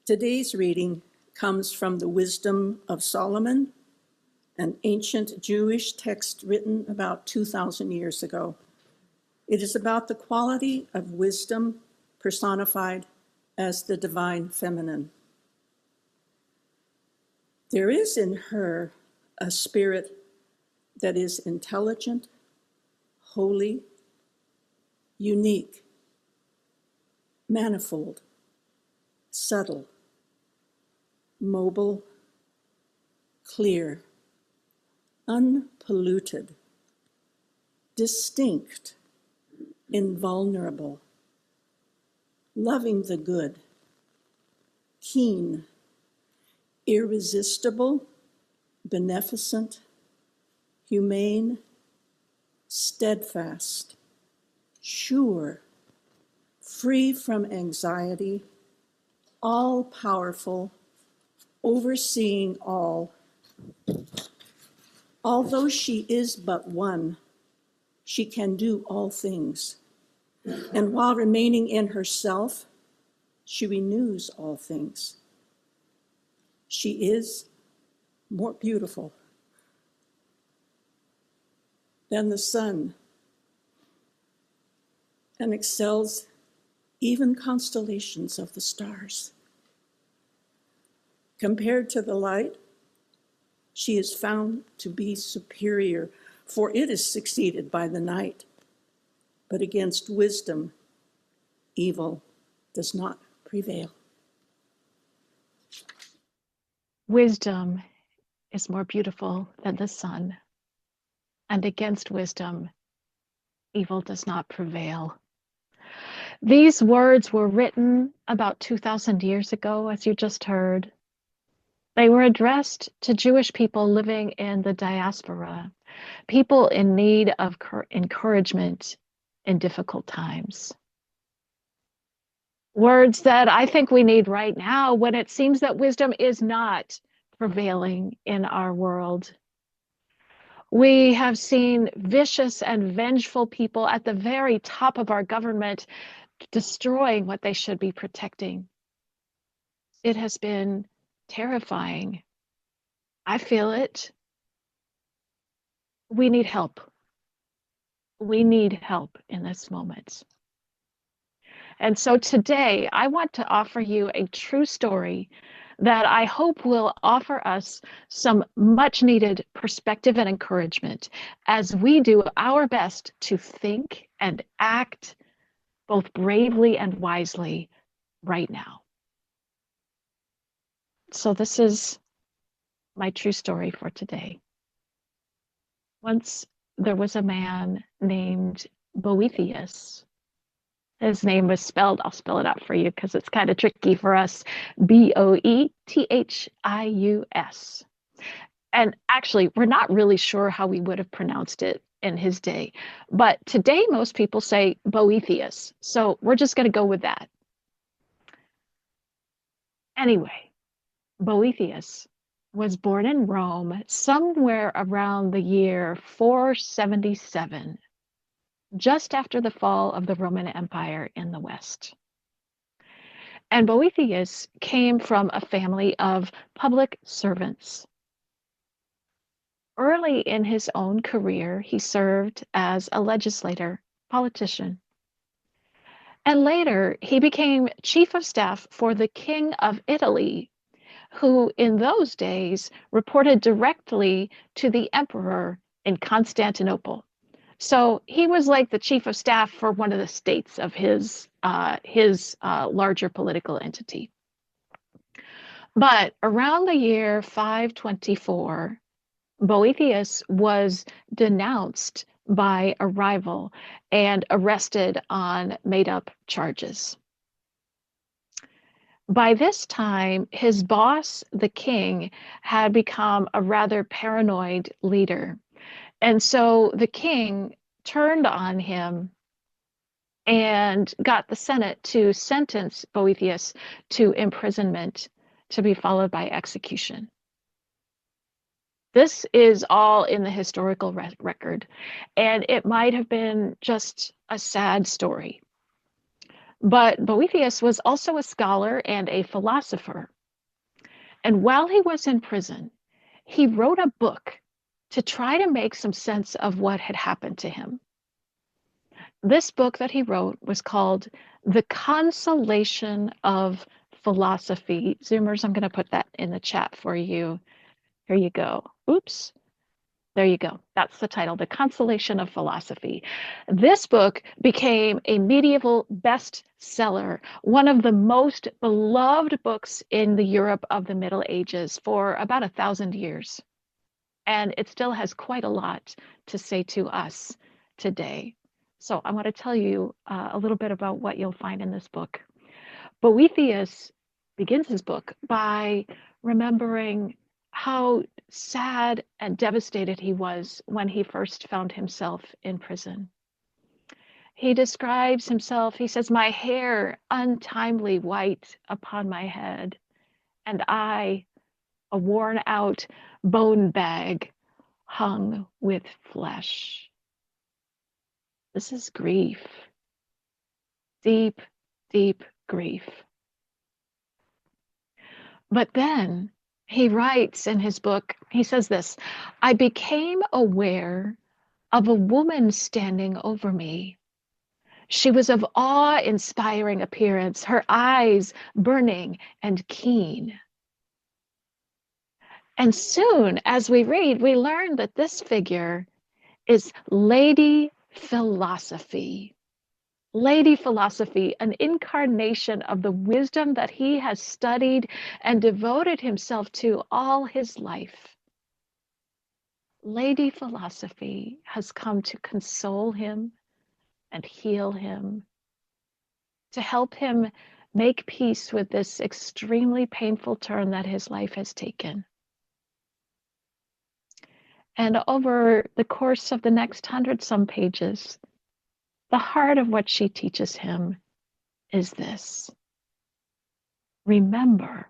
Today's reading comes from the Wisdom of Solomon, an ancient Jewish text written about 2,000 years ago. It is about the quality of wisdom personified as the divine feminine. There is in her a spirit that is intelligent, holy, unique, manifold, subtle, mobile, clear, unpolluted, distinct, invulnerable, loving the good, keen, irresistible, beneficent, humane, steadfast, sure, free from anxiety, all-powerful, overseeing all. Although she is but one, she can do all things. And while remaining in herself, she renews all things. She is more beautiful than the sun and excels even constellations of the stars. Compared to the light, she is found to be superior, for it is succeeded by the night. But against wisdom, evil does not prevail. Wisdom is more beautiful than the sun, and against wisdom, evil does not prevail. These words were written about 2,000 years ago, as you just heard. They were addressed to Jewish people living in the diaspora, people in need of encouragement in difficult times. Words that I think we need right now when it seems that wisdom is not prevailing in our world. We have seen vicious and vengeful people at the very top of our government destroying what they should be protecting. It has been terrifying. I feel it. We need help. We need help in this moment. And so today, I want to offer you a true story that I hope will offer us some much needed perspective and encouragement as we do our best to think and act both bravely and wisely right now. So this is my true story for today. Once there was a man named Boethius. His name was spelled, I'll spell it out for you because it's kind of tricky for us, Boethius. And actually, we're not really sure how we would have pronounced it in his day. But today, most people say Boethius. So we're just going to go with that. Anyway, Boethius was born in Rome somewhere around the year 477. Just after the fall of the Roman Empire in the West. And Boethius came from a family of public servants. Early in his own career, he served as a legislator, politician. And later, he became chief of staff for the King of Italy, who in those days reported directly to the emperor in Constantinople. So he was like the chief of staff for one of the states of his larger political entity. But around the year 524, Boethius was denounced by a rival and arrested on made-up charges. By this time, his boss, the king, had become a rather paranoid leader. And so the king turned on him and got the Senate to sentence Boethius to imprisonment to be followed by execution. This is all in the historical record, and it might have been just a sad story. But Boethius was also a scholar and a philosopher. And while he was in prison, he wrote a book to try to make some sense of what had happened to him. This book that he wrote was called The Consolation of Philosophy. Zoomers, I'm going to put that in the chat for you. Here you go. Oops. There you go. That's the title, The Consolation of Philosophy. This book became a medieval bestseller, one of the most beloved books in the Europe of the Middle Ages for about 1,000 years. And it still has quite a lot to say to us today. So I want to tell you a little bit about what you'll find in this book. Boethius begins his book by remembering how sad and devastated he was when he first found himself in prison. He describes himself, he says, "My hair untimely white upon my head, and I, a worn out bone bag, hung with flesh." This is grief, deep, deep grief. But then he writes in his book, he says this, "I became aware of a woman standing over me. She was of awe-inspiring appearance, her eyes burning and keen." And soon, as we read, we learn that this figure is Lady Philosophy. Lady Philosophy, an incarnation of the wisdom that he has studied and devoted himself to all his life. Lady Philosophy has come to console him and heal him, to help him make peace with this extremely painful turn that his life has taken. And over the course of the next 100-some pages, the heart of what she teaches him is this: remember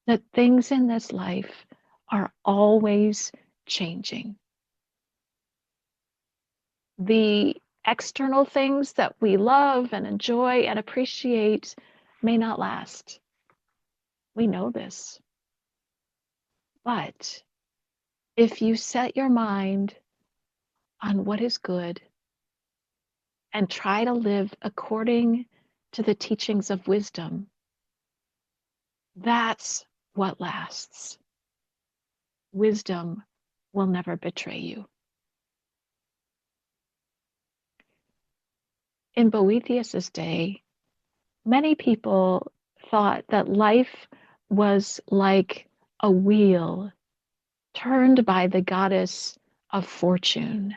that things in this life are always changing. The external things that we love and enjoy and appreciate may not last. We know this. But if you set your mind on what is good and try to live according to the teachings of wisdom, that's what lasts. Wisdom will never betray you. In Boethius's day, many people thought that life was like a wheel turned by the goddess of fortune.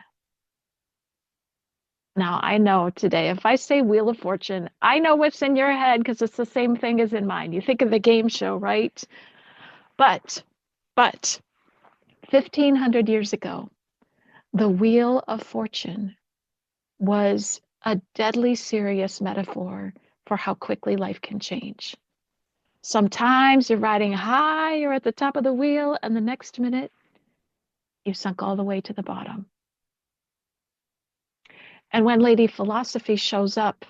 Now, I know today, if I say Wheel of Fortune, I know what's in your head because it's the same thing as in mine. You think of the game show, right? But 1,500 years ago, the Wheel of Fortune was a deadly serious metaphor for how quickly life can change. Sometimes you're riding high, you're at the top of the wheel, and the next minute, you've sunk all the way to the bottom. And when Lady Philosophy shows up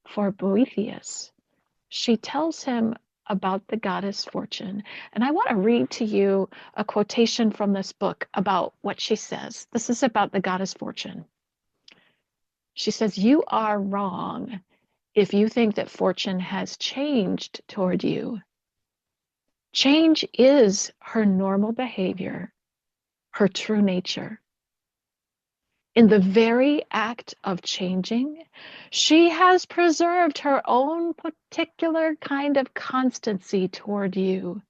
for Boethius, she tells him about the goddess Fortune. And I want to read to you a quotation from this book about what she says. This is about the goddess Fortune. She says, "You are wrong if you think that Fortune has changed toward you. Change is her normal behavior, her true nature. In the very act of changing, she has preserved her own particular kind of constancy toward you.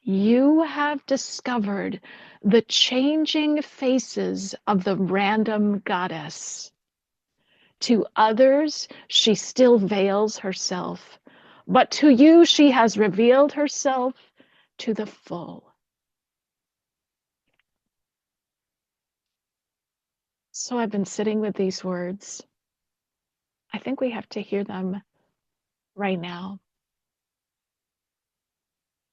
You have discovered the changing faces of the random goddess. To others, she still veils herself, but to you, she has revealed herself to the full." So I've been sitting with these words. I think we have to hear them right now.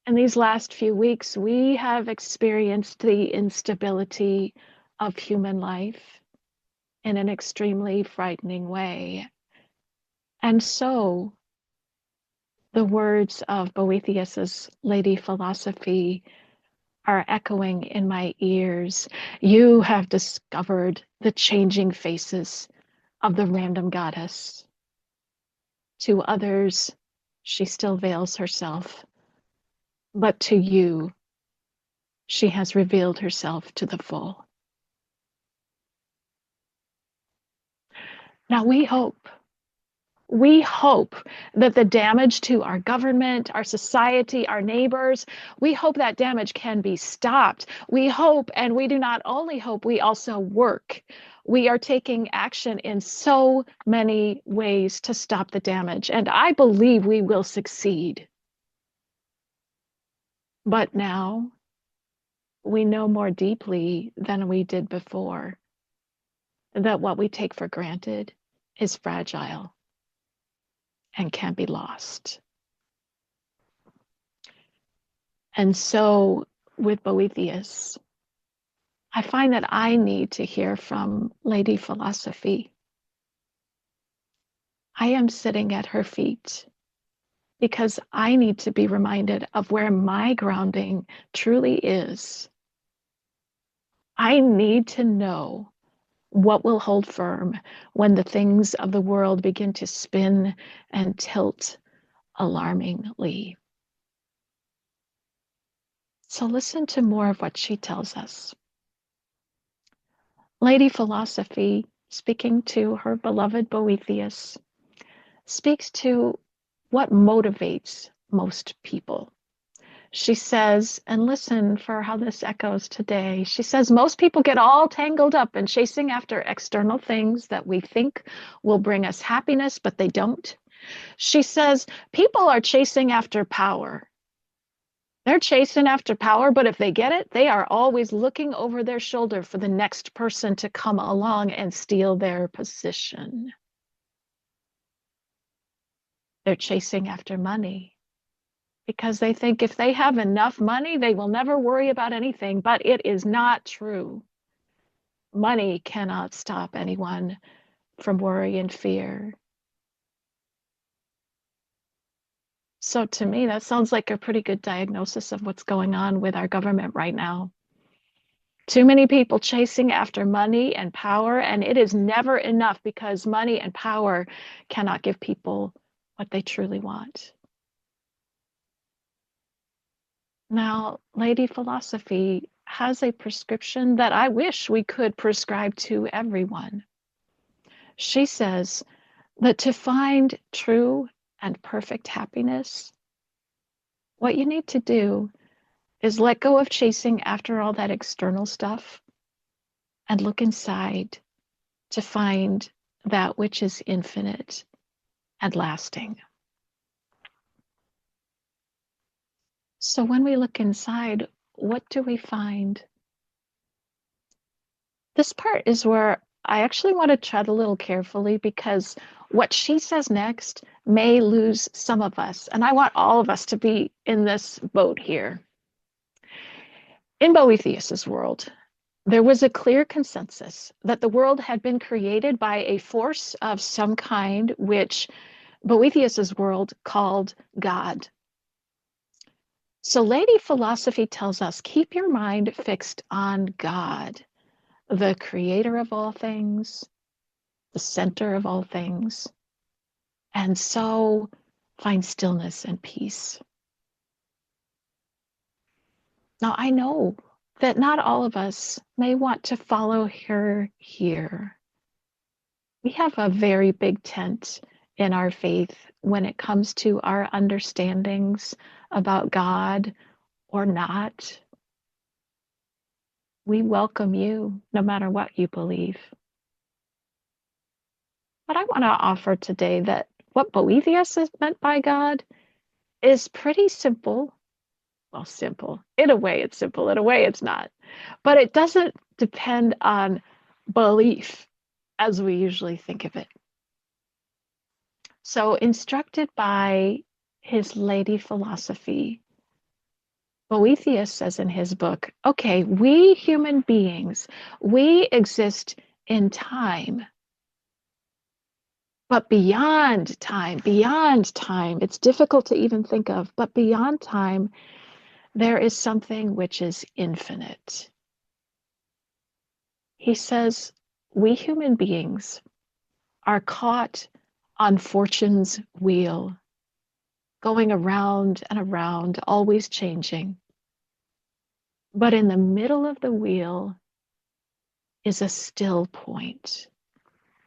In these last few weeks, we have experienced the instability of human life in an extremely frightening way. And so the words of Boethius's Lady Philosophy are echoing in my ears. You have discovered the changing faces of the random goddess. To others, she still veils herself, but to you, she has revealed herself to the full. Now we hope that the damage to our government, our society, our neighbors, we hope that damage can be stopped. We hope, and we do not only hope, we also work. We are taking action in so many ways to stop the damage, and I believe we will succeed. But now we know more deeply than we did before that what we take for granted is fragile and can be lost. And so with Boethius, I find that I need to hear from Lady Philosophy. I am sitting at her feet because I need to be reminded of where my grounding truly is. I need to know what will hold firm when the things of the world begin to spin and tilt alarmingly. So listen to more of what she tells us. Lady Philosophy, speaking to her beloved Boethius, speaks to what motivates most people. She says, and listen for how this echoes today. She says, most people get all tangled up in chasing after external things that we think will bring us happiness, but they don't. She says, people are chasing after power. They're chasing after power, but if they get it, they are always looking over their shoulder for the next person to come along and steal their position. They're chasing after money because they think if they have enough money, they will never worry about anything, but it is not true. Money cannot stop anyone from worry and fear. So to me, that sounds like a pretty good diagnosis of what's going on with our government right now. Too many people chasing after money and power, and it is never enough because money and power cannot give people what they truly want. Now, Lady Philosophy has a prescription that I wish we could prescribe to everyone. She says that to find true and perfect happiness, what you need to do is let go of chasing after all that external stuff and look inside to find that which is infinite and lasting. So when we look inside, what do we find? This part is where I actually want to tread a little carefully because what she says next may lose some of us, and I want all of us to be in this boat here. In Boethius's world, there was a clear consensus that the world had been created by a force of some kind, which Boethius's world called God. So Lady Philosophy tells us, keep your mind fixed on God, the creator of all things, the center of all things, and so find stillness and peace. Now, I know that not all of us may want to follow her here. We have a very big tent in our faith when it comes to our understandings about God or not. We welcome you no matter what you believe. But I want to offer today that what Boethius is meant by God is pretty simple. Well, simple. In a way, it's simple. In a way, it's not. But it doesn't depend on belief as we usually think of it. So, instructed by his Lady Philosophy, Boethius says in his book, okay, we human beings, we exist in time. But beyond time, it's difficult to even think of, but beyond time, there is something which is infinite. He says, we human beings are caught on fortune's wheel, going around and around, always changing. But in the middle of the wheel is a still point.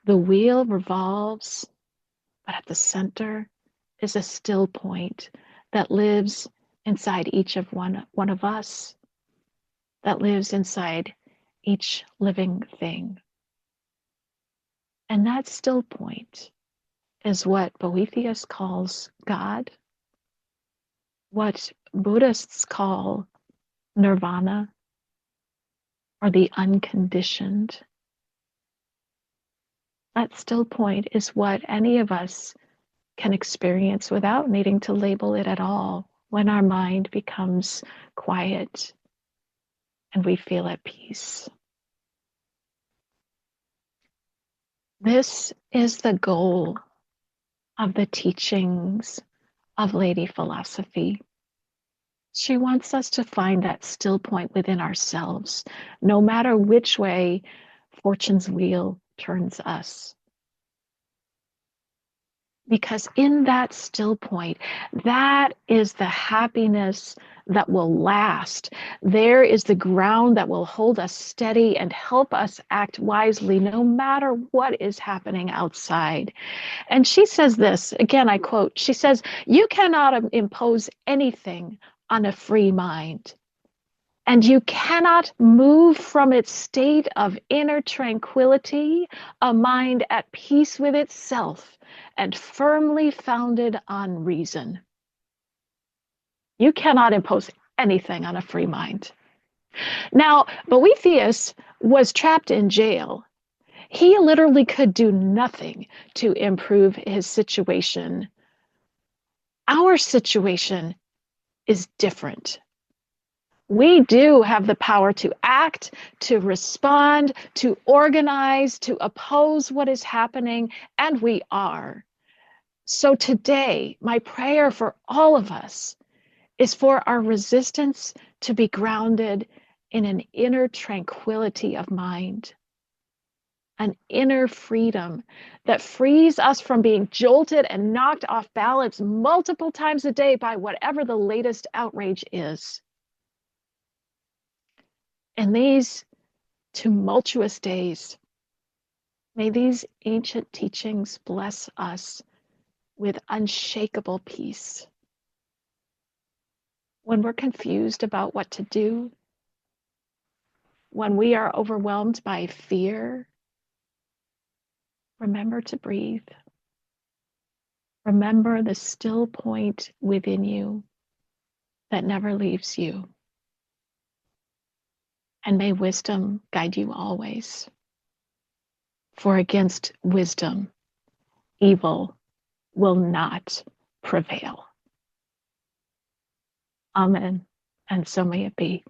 The wheel revolves, but at the center is a still point that lives inside each of one of us, that lives inside each living thing. And that still point is what Boethius calls God, what Buddhists call nirvana, or the unconditioned. That still point is what any of us can experience without needing to label it at all when our mind becomes quiet and we feel at peace. This is the goal of the teachings of Lady Philosophy. She wants us to find that still point within ourselves, no matter which way fortune's wheel turns us. Because in that still point, that is the happiness that will last. There is the ground that will hold us steady and help us act wisely no matter what is happening outside. And she says this, again, I quote, she says, "You cannot impose anything on a free mind. And you cannot move from its state of inner tranquility, a mind at peace with itself and firmly founded on reason." You cannot impose anything on a free mind. Now, Boethius was trapped in jail. He literally could do nothing to improve his situation. Our situation is different. We do have the power to act, to respond, to organize, to oppose what is happening, and we are. So today, my prayer for all of us is for our resistance to be grounded in an inner tranquility of mind, an inner freedom that frees us from being jolted and knocked off balance multiple times a day by whatever the latest outrage is. In these tumultuous days, may these ancient teachings bless us with unshakable peace. When we're confused about what to do, when we are overwhelmed by fear, remember to breathe. Remember the still point within you that never leaves you. And may wisdom guide you always. For against wisdom, evil will not prevail. Amen. And so may it be.